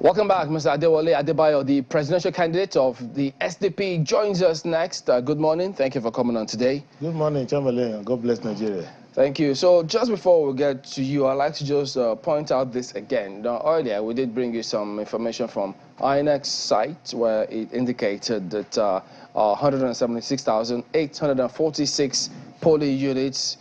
Welcome back, Mr. Adewale Adebayo, the presidential candidate of the SDP, joins us next. Good morning. Thank you for coming on today. Good morning, Chamberlain. God bless Nigeria. Thank you. So just before we get to you, I'd like to just point out this again. Now, earlier, we did bring you some information from INEC's site where it indicated that 176,846 polling units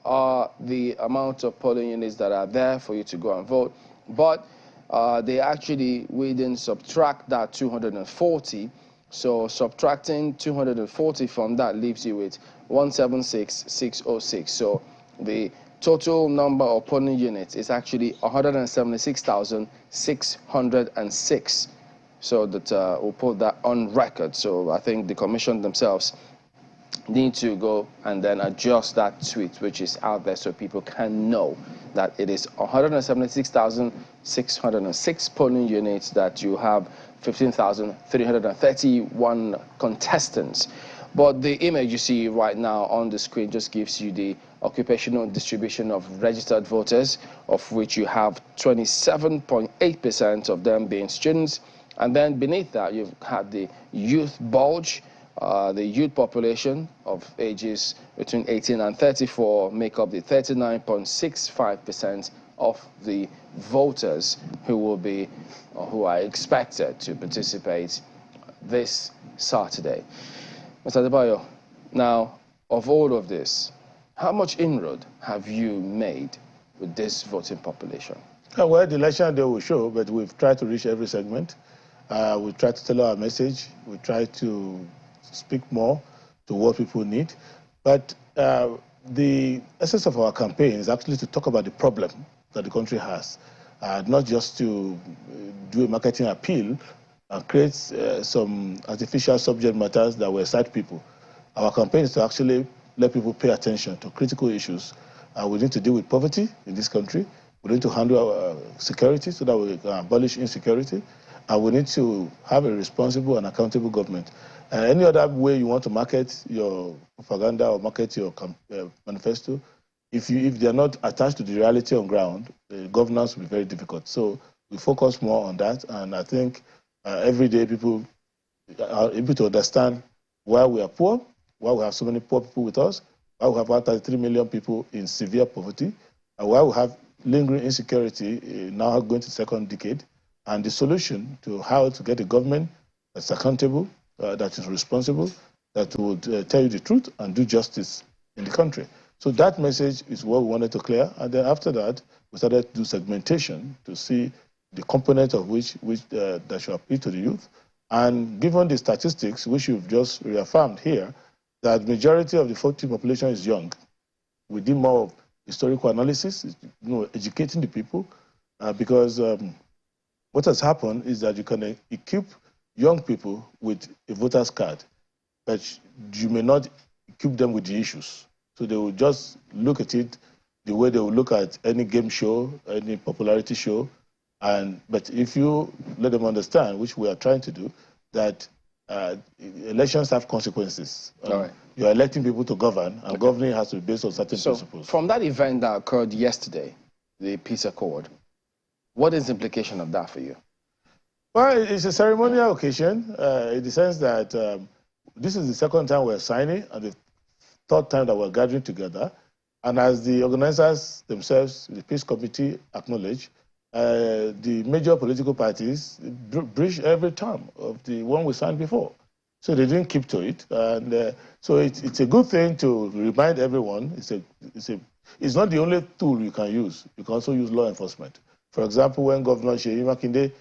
are the amount of polling units that are there for you to go and vote. But we didn't subtract that 240. So subtracting 240 from that leaves you with 176,606. So the total number of polling units is actually 176,606. So that we'll put that on record. So I think the commission themselves need to go and then adjust that tweet which is out there so people can know that it is 176,606 polling units, that you have 15,331 contestants. But the image you see right now on the screen just gives you the occupational distribution of registered voters, of which you have 27.8% of them being students. And then beneath that, you've had the youth bulge. The youth population of ages between 18 and 34 make up the 39.65% of the voters who are expected to participate this Saturday. Mr. Adebayo, now, of all of this, how much inroad have you made with this voting population? Well, the election day will show, but we've tried to reach every segment. We've tried to tell our message. We try to speak more to what people need. But the essence of our campaign is actually to talk about the problem that the country has, not just to do a marketing appeal and create some artificial subject matters that will excite people. Our campaign is to actually let people pay attention to critical issues. We need to deal with poverty in this country. We need to handle our security so that we can abolish insecurity. And we need to have a responsible and accountable government. Any other way you want to market your propaganda or market your manifesto, if they are not attached to the reality on ground, the governance will be very difficult. So we focus more on that, and I think every day people are able to understand why we are poor, why we have so many poor people with us, why we have 133 million people in severe poverty, and why we have lingering insecurity now going to the second decade, and the solution to how to get a government that's accountable, that is responsible, that would tell you the truth and do justice in the country. So that message is what we wanted to clear. And then after that, we started to do segmentation to see the component of which that should appeal to the youth. And given the statistics, which you've just reaffirmed here, that majority of the voting population is young, we did more of historical analysis, educating the people, because what has happened is that you can equip young people with a voter's card, but you may not equip them with the issues. So they will just look at it the way they will look at any game show, any popularity show. But if you let them understand, which we are trying to do, that elections have consequences. Right. You are electing people to govern, and governing has to be based on certain principles. From that event that occurred yesterday, the peace accord, what is the implication of that for you? Well, it's a ceremonial occasion in the sense that this is the second time we're signing and the third time that we're gathering together. And as the organizers themselves, the Peace Committee, acknowledge, the major political parties breach every term of the one we signed before. So they didn't keep to it. And so it's a good thing to remind everyone. It's not the only tool you can use. You can also use law enforcement. For example, when Governor Seyi Makinde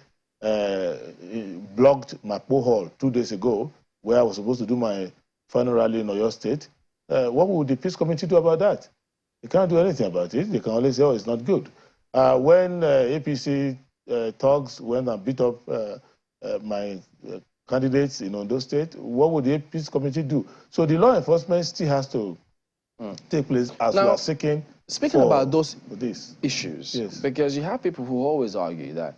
blocked Makpo Hall 2 days ago, where I was supposed to do my final rally in Oyo State, what would the Peace Committee do about that? They can't do anything about it. They can only say, oh, it's not good. When APC thugs went and beat up my candidates in Ondo State, what would the Peace Committee do? So the law enforcement still has to take place as now, we are seeking. Speaking about those issues, yes, because you have people who always argue that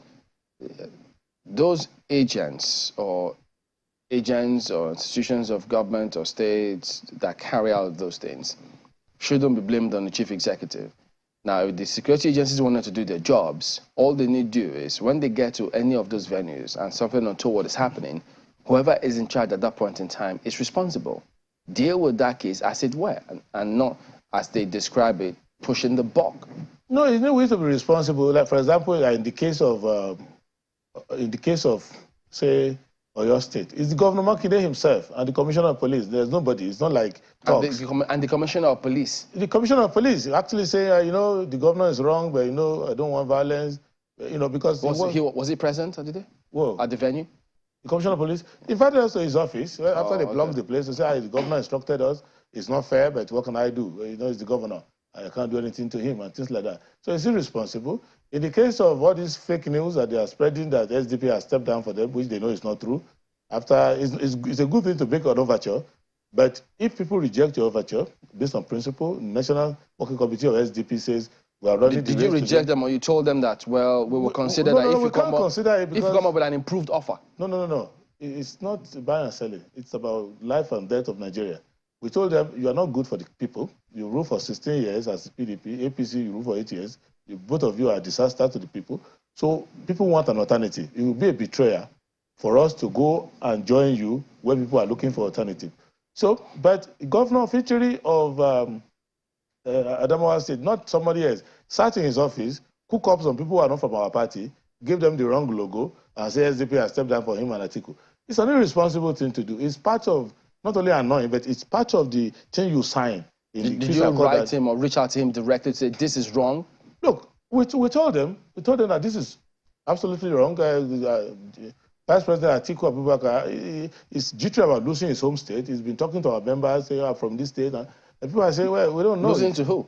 those agents or institutions of government or states that carry out those things shouldn't be blamed on the chief executive. Now, if the security agencies wanted to do their jobs, all they need to do is when they get to any of those venues and something untoward is happening, whoever is in charge at that point in time is responsible. Deal with that case as it were, and not as they describe it, pushing the buck. No, there's no way to be responsible. Like, for example, in the case of, say, Oyo State, it's the Governor Makinde himself and the Commissioner of Police. There's nobody. It's not like talks. And the Commissioner of Police. The Commissioner of Police actually say, you know, the governor is wrong, but, you know, I don't want violence, you know, because... Was he present at the day? Whoa. At the venue? The Commissioner of Police invited us to his office after they blocked the place. They said, the governor instructed us. It's not fair, but what can I do? You know, it's the governor. I can't do anything to him and things like that. So it's irresponsible. In the case of all these fake news that they are spreading that SDP has stepped down for them, which they know is not true, it's a good thing to make an overture. But if people reject your overture based on principle, National Working Committee of SDP says we are running. Did you reject them, or you told them that, well, we will consider that if you come up with an improved offer? No. It's not buying and selling. It's about life and death of Nigeria. We told them you are not good for the people. You rule for 16 years as PDP, APC you rule for 8 years. Both of you are a disaster to the people. So people want an alternative. It will be a betrayal for us to go and join you when people are looking for alternative. So, but Governor Fitchery of Adamawa State, not somebody else, sat in his office, cook up some people who are not from our party, give them the wrong logo, and say SDP has stepped down for him and Atiku. It's an irresponsible thing to do. It's part of, not only annoying, but it's part of the thing you sign. Did you write him or reach out to him directly to say, this is wrong? Look, we told them that this is absolutely wrong. Vice President Atiku Abubakar is jittery about losing his home state. He's been talking to our members, say, from this state. And people are saying, well, we don't know. Losing to who?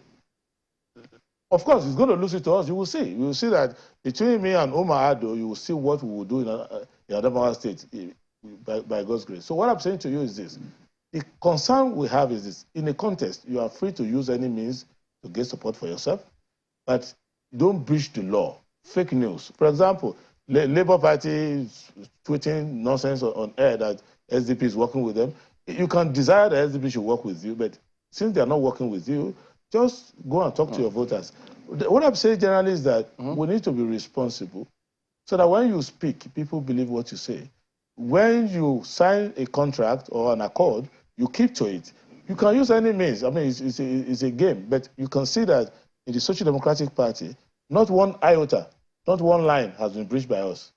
Of course, he's going to lose it to us. You will see. You will see that between me and Omar Ado, you will see what we will do in Adamawa State by God's grace. So what I'm saying to you is this. The concern we have is this. In a contest, you are free to use any means to get support for yourself, but don't breach the law. Fake news. For example, Labour Party is tweeting nonsense on air that SDP is working with them. You can desire that SDP should work with you, but since they are not working with you, just go and talk to your voters. What I'm saying generally is that we need to be responsible so that when you speak, people believe what you say. When you sign a contract or an accord, you keep to it. You can use any means. I mean, it's a game, but you can see that in the Social Democratic Party, not one iota, not one line has been breached by us.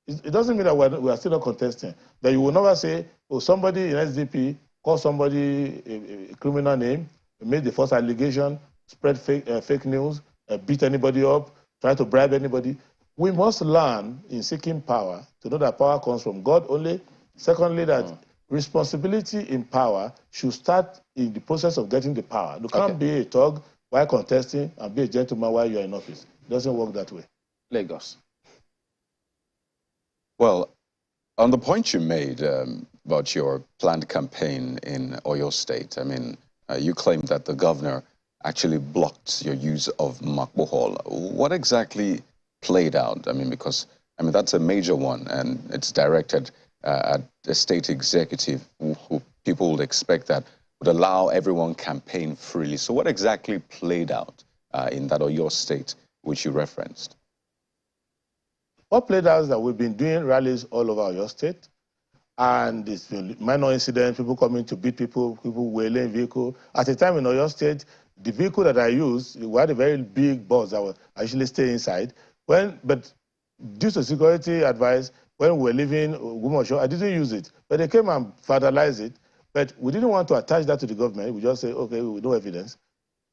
It doesn't mean that we are still not contesting. That you will never say, oh, somebody in SDP called somebody a criminal name, made the false allegation, spread fake news, beat anybody up, try to bribe anybody. We must learn in seeking power to know that power comes from God only. Secondly, that responsibility in power should start in the process of getting the power. You can't be a thug while contesting and be a gentleman while you're in office. It doesn't work that way. Lagos. Well, on the point you made about your planned campaign in Oyo State, I mean, you claimed that the governor actually blocked your use of Makbo Hall. What exactly played out? I mean, because, I mean, that's a major one, and it's directed at the state executive who people would expect that would allow everyone campaign freely. So what exactly played out in that Oyo State, which you referenced? What played out is that we've been doing rallies all over Oyo State, and it's been minor incidents, people coming to beat people wailing vehicle. At a time in Oyo State, the vehicle that I used, we had a very big bus that was actually stay inside. But due to security advice, when we were leaving Gumosho, I didn't use it. But they came and vandalized it. But we didn't want to attach that to the government. We just say, okay, with no evidence.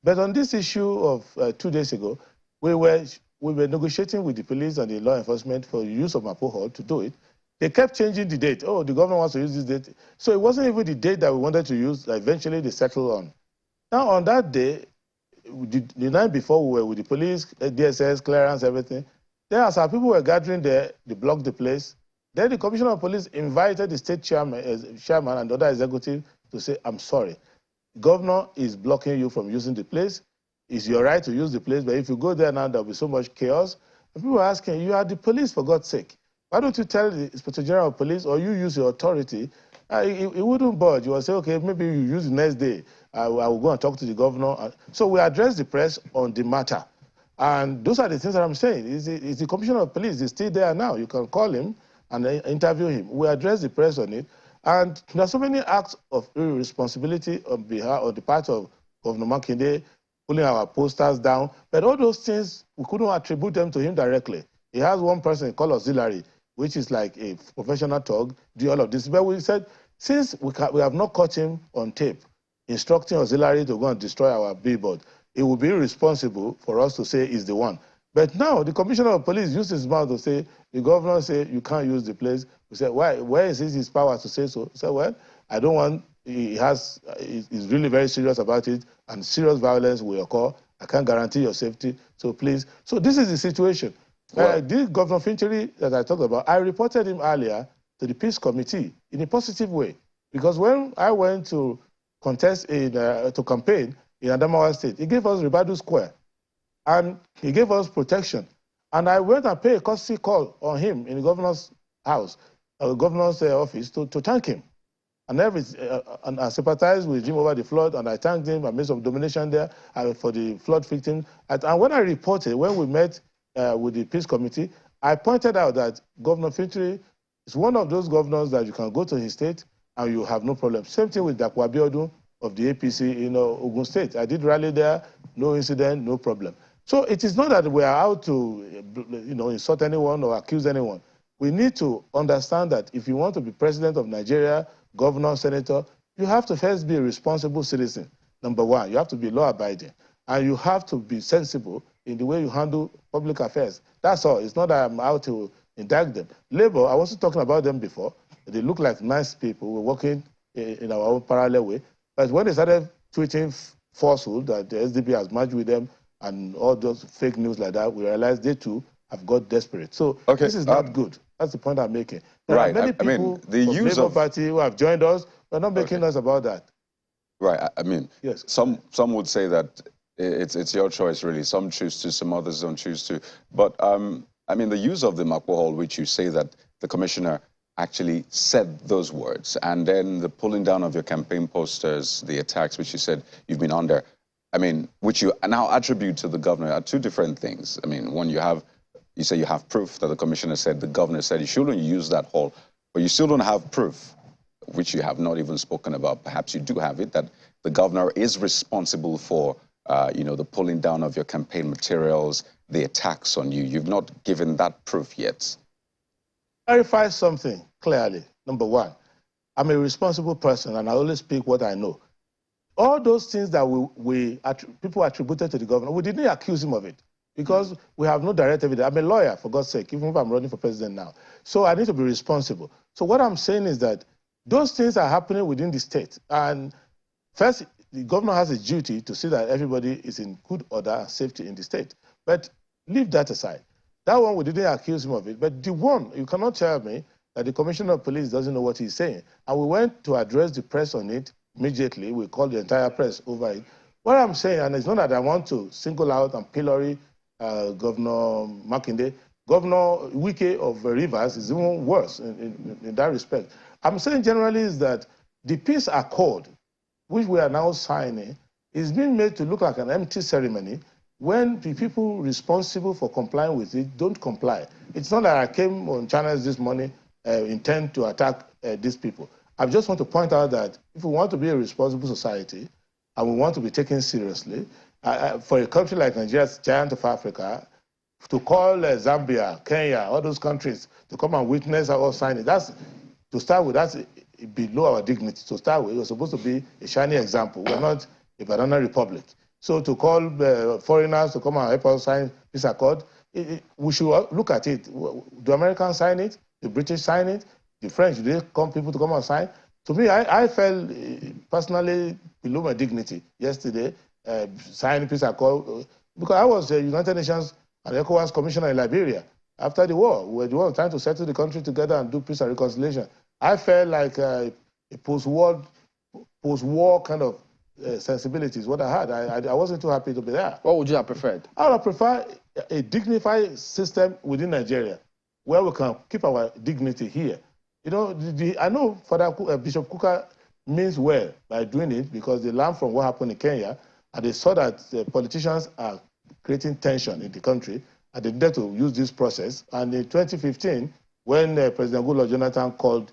But on this issue of 2 days ago, we were negotiating with the police and the law enforcement for the use of Makbo Hall to do it. They kept changing the date. Oh, the government wants to use this date. So it wasn't even the date that we wanted to use that eventually they settled on. Now, on that day, the night before, we were with the police, DSS, clearance, everything. Then as our people were gathering there, they blocked the place. Then the commissioner of police invited the state chairman and the other executive to say, I'm sorry. The governor is blocking you from using the place. It's your right to use the place, but if you go there now, there'll be so much chaos. And people are asking, you are the police, for God's sake. Why don't you tell the Inspector General of Police, or you use your authority? It wouldn't budge. You will say, okay, maybe you use the next day. I will go and talk to the governor. So we addressed the press on the matter. And those are the things that I'm saying. Is the commissioner of police is still there now. You can call him and interview him. We address the press on it. And there are so many acts of irresponsibility on behalf of the part of Governor Makinde, pulling our posters down. But all those things, we couldn't attribute them to him directly. He has one person called Auxiliary, which is like a professional thug, do all of this. But we said, since we have not caught him on tape, instructing Auxiliary to go and destroy our billboard, it would be irresponsible for us to say he's the one. But now the commissioner of police used his mouth to say, the governor said, you can't use the place. We said, why? Where is his power to say so? He said, well, I don't want, he's really very serious about it, and serious violence will occur. I can't guarantee your safety, so please. So this is the situation. Well, This Governor Fintiri that I talked about, I reported him earlier to the Peace Committee in a positive way. Because when I went to contest to campaign in Adamawa State, he gave us Ribadu Square, and he gave us protection. And I went and paid a courtesy call on him in the governor's house, governor's office, to thank him. And I sympathized with him over the flood, and I thanked him. I made some donation there for the flood victims. And when I reported, when we met with the Peace Committee, I pointed out that Governor Fintiri is one of those governors that you can go to his state and you have no problem. Same thing with Dapo Abiodun of the APC in Ogun State. I did rally there, no incident, no problem. So it is not that we are out to insult anyone or accuse anyone. We need to understand that if you want to be president of Nigeria, governor, senator, you have to first be a responsible citizen. Number one, you have to be law-abiding. And you have to be sensible in the way you handle public affairs. That's all. It's not that I'm out to indict them. Labour, I wasn't talking about them before. They look like nice people. We're working in our own parallel way. But when they started tweeting falsehood that the SDP has merged with them and all those fake news like that, we realized they too have got desperate. So this is not good. That's the point I'm making. There are many people from the Labour Party who have joined us. We're not making us about that. Right. I mean, yes. Some would say that it's your choice, really. Some choose to, some others don't choose to. But, I mean, the use of the Makbo Hall, which you say that the commissioner actually said those words, and then the pulling down of your campaign posters, the attacks, which you said you've been under, I mean, which you now attribute to the governor, are two different things. I mean, one, you say you have proof that the commissioner said, the governor said you shouldn't use that hall, but you still don't have proof, which you have not even spoken about. Perhaps you do have it, that the governor is responsible for, the pulling down of your campaign materials, the attacks on you. You've not given that proof yet. Clarify something clearly. Number one, I'm a responsible person and I only speak what I know. All those things that people attributed to the governor, we didn't accuse him of it because we have no direct evidence. I'm a lawyer, for God's sake, even if I'm running for president now. So I need to be responsible. So what I'm saying is that those things are happening within the state. And first, the governor has a duty to see that everybody is in good order and safety in the state. But leave that aside. That one, we didn't accuse him of it. But the one, you cannot tell me that the commissioner of police doesn't know what he's saying. And we went to address the press on it immediately. We called the entire press over it. What I'm saying, and it's not that I want to single out and pillory Governor Makinde. Governor Wike of Rivers is even worse in that respect. I'm saying generally is that the peace accord, which we are now signing, is being made to look like an empty ceremony when the people responsible for complying with it don't comply. It's not that I came on channels this morning intent to attack these people. I just want to point out that if we want to be a responsible society and we want to be taken seriously, for a country like Nigeria, giant of Africa, to call Zambia, Kenya, all those countries to come and witness our signing, that's, to start with, that's below our dignity. To start with, we're supposed to be a shining example. We're not a banana republic. So to call foreigners to come and help us sign this accord, we should look at it. Do Americans sign it? The British sign it? The French, do they come people to come and sign? To me, I felt personally below my dignity yesterday, signing peace accord, because I was the United Nations and ECOWAS commissioner in Liberia. After the war, we were the ones trying to settle the country together and do peace and reconciliation. I felt like a post-war kind of sensibility is what I had. I wasn't too happy to be there. What would you have preferred? I would have preferred a dignified system within Nigeria where we can keep our dignity here. You know, I know Father Bishop Kuka means well by doing it because they learned from what happened in Kenya and they saw that the politicians are creating tension in the country, and they needed to use this process. And in 2015, when President Goodluck Jonathan called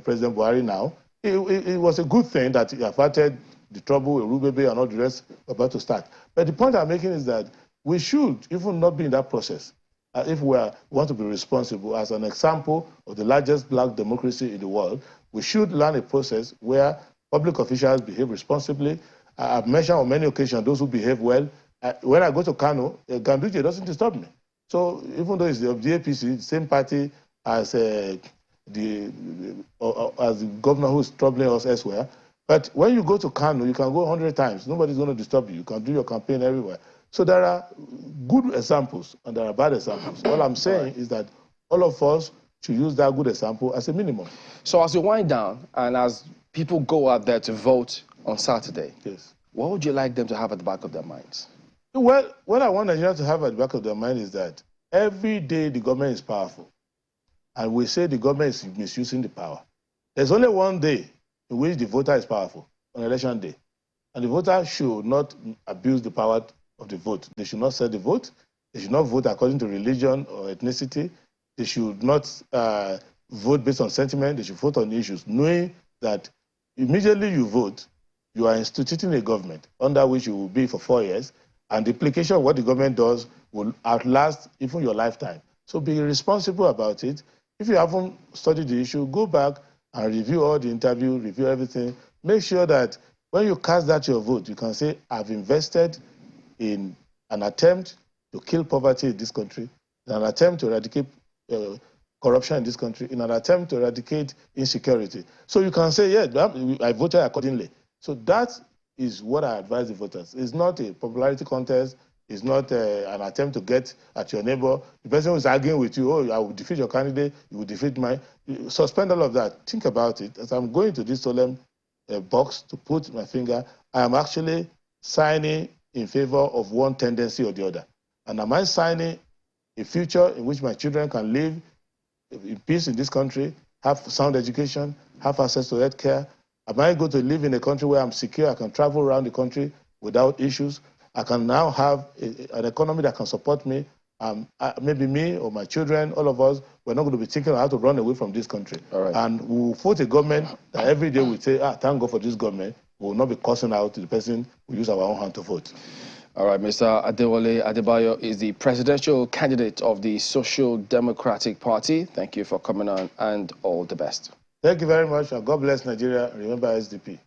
President Buhari now, it was a good thing that he averted the trouble with Rubebe and all the rest about to start. But the point I'm making is that we should even not be in that process. If we want to be responsible, as an example of the largest black democracy in the world, we should learn a process where public officials behave responsibly. I've mentioned on many occasions those who behave well. When I go to Kano, Ganduje doesn't disturb me. So even though it's the APC, the same party as the governor who's troubling us elsewhere, but when you go to Kano, you can go 100 times. Nobody's going to disturb you. You can do your campaign everywhere. So there are good examples and there are bad examples. All I'm saying is that all of us should use that good example as a minimum. So as we wind down and as people go out there to vote on Saturday, yes, what would you like them to have at the back of their minds? Well, what I want Nigerians to have at the back of their mind is that every day the government is powerful. And we say the government is misusing the power. There's only one day in which the voter is powerful, on election day. And the voter should not abuse the power of the vote. They should not set the vote. They should not vote according to religion or ethnicity. They should not vote based on sentiment. They should vote on issues, knowing that immediately you vote, you are instituting a government under which you will be for 4 years, and the implication of what the government does will outlast even your lifetime. So be responsible about it. If you haven't studied the issue, go back and review all the interview, review everything. Make sure that when you cast that your vote, you can say, I've invested in an attempt to kill poverty in this country, in an attempt to eradicate corruption in this country, in an attempt to eradicate insecurity. So you can say, yeah, I voted accordingly. So that is what I advise the voters. It's not a popularity contest. It's not an attempt to get at your neighbor. The person who's arguing with you, oh, I will defeat your candidate, you will defeat mine. Suspend all of that. Think about it. As I'm going to this solemn box to put my finger, I am actually signing in favor of one tendency or the other. And am I signing a future in which my children can live in peace in this country, have sound education, have access to health care? Am I going to live in a country where I'm secure, I can travel around the country without issues? I can now have an economy that can support me. Maybe me or my children, all of us, we're not going to be thinking of how to run away from this country. And we'll vote a government that every day we say, thank God for this government. We will not be cursing out to the person who use our own hand to vote. All right, Mr. Adewale Adebayo is the presidential candidate of the Social Democratic Party. Thank you for coming on and all the best. Thank you very much, and God bless Nigeria. Remember SDP.